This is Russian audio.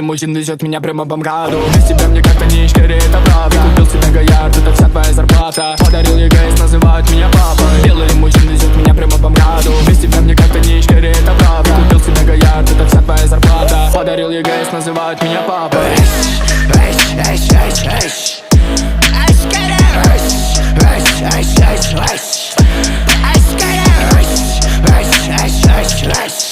лимузин везет меня прямо по МКАДу. Без тебя мне как-то не скорее, это правда. Купил себе Гоярд, это вся твоя зарплата. Подарил ЕГС, называют меня папой. Белый лимузин везет меня прямо по МКАДу. Без тебя мне как-то не скорее, это правда. Купил себе Гоярд, это вся твоя зарплата. Подарил ЕГС, называют меня папой. Ice,